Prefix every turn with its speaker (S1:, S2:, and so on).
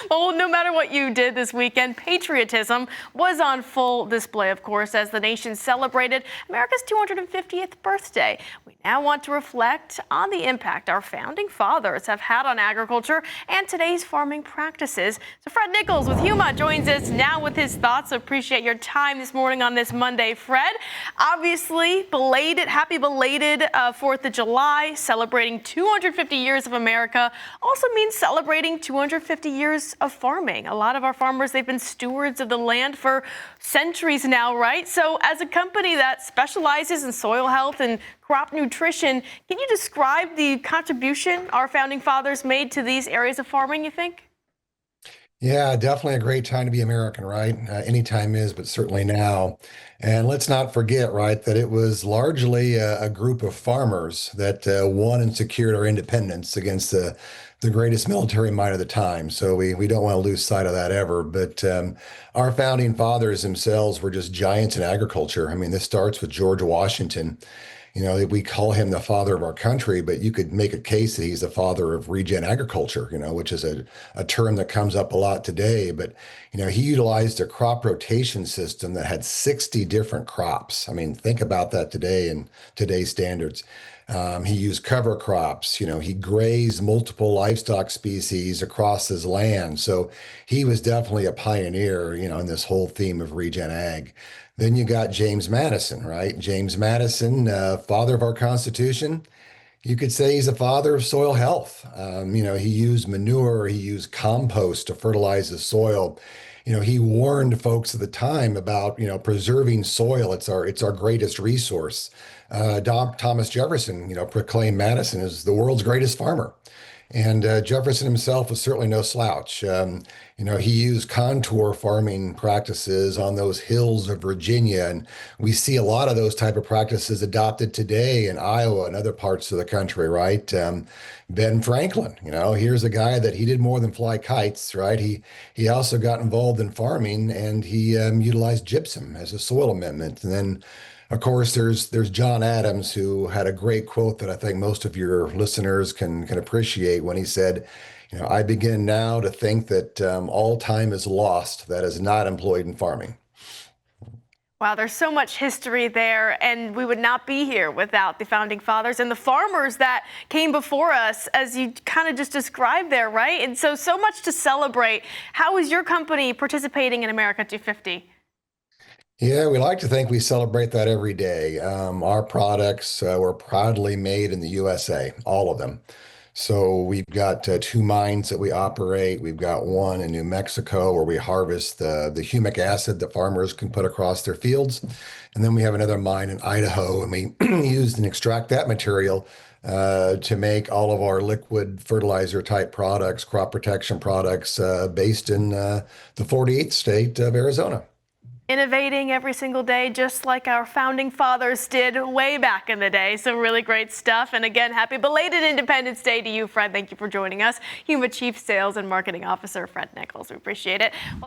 S1: Well, no matter what you did this weekend, patriotism was on full display, of course, as the nation celebrated America's 250th birthday. We now want to reflect on the impact our founding fathers have had on agriculture and today's farming practices. So Fred Nichols with Huma joins us now with his thoughts. Appreciate your time this morning on this Monday. Fred, obviously happy belated 4th of July, celebrating 250 years of America also means celebrating 250 years of farming. A lot of our farmers, they've been stewards of the land for centuries now, right? So as a company that specializes in soil health and crop nutrition, can you describe the contribution our founding fathers made to these areas of farming, you think?
S2: Yeah, definitely a great time to be American, right? Any time is, but certainly now. And let's not forget, right, that it was largely a group of farmers that won and secured our independence against the greatest military might of the time. So we don't want to lose sight of that ever. But our founding fathers themselves were just giants in agriculture. I mean, this starts with George Washington. You know, we call him the father of our country, but you could make a case that he's the father of regen agriculture, which is a term that comes up a lot today. But, he utilized a crop rotation system that had 60 different crops. I mean, think about that today in today's standards. He used cover crops, he grazed multiple livestock species across his land. So he was definitely a pioneer, in this whole theme of regen ag. Then you got James Madison, right? James Madison, father of our Constitution. You could say he's a father of soil health. He used manure, he used compost to fertilize the soil. He warned folks at the time about, preserving soil. It's our greatest resource. Thomas Jefferson, proclaimed Madison as the world's greatest farmer. And Jefferson himself was certainly no slouch. He used contour farming practices on those hills of Virginia, and we see a lot of those type of practices adopted today in Iowa and other parts of the country, right? Ben Franklin, here's a guy that he did more than fly kites, right? He also got involved in farming, and he utilized gypsum as a soil amendment. And then of course, there's John Adams, who had a great quote that I think most of your listeners can appreciate when he said, I begin now to think that all time is lost that is not employed in farming.
S1: Wow, there's so much history there, and we would not be here without the founding fathers and the farmers that came before us, as you kind of just described there, right? And so much to celebrate. How is your company participating in America 250?
S2: Yeah, we like to think we celebrate that every day. Our products were proudly made in the USA, all of them. So we've got two mines that we operate. We've got one in New Mexico where we harvest the humic acid that farmers can put across their fields. And then we have another mine in Idaho, and we use and extract that material to make all of our liquid fertilizer type products, crop protection products, based in the 48th state of Arizona.
S1: Innovating every single day, just like our founding fathers did way back in the day. So really great stuff. And again, happy belated Independence Day to you, Fred. Thank you for joining us. Huma Chief Sales and Marketing Officer Fred Nichols. We appreciate it. Well,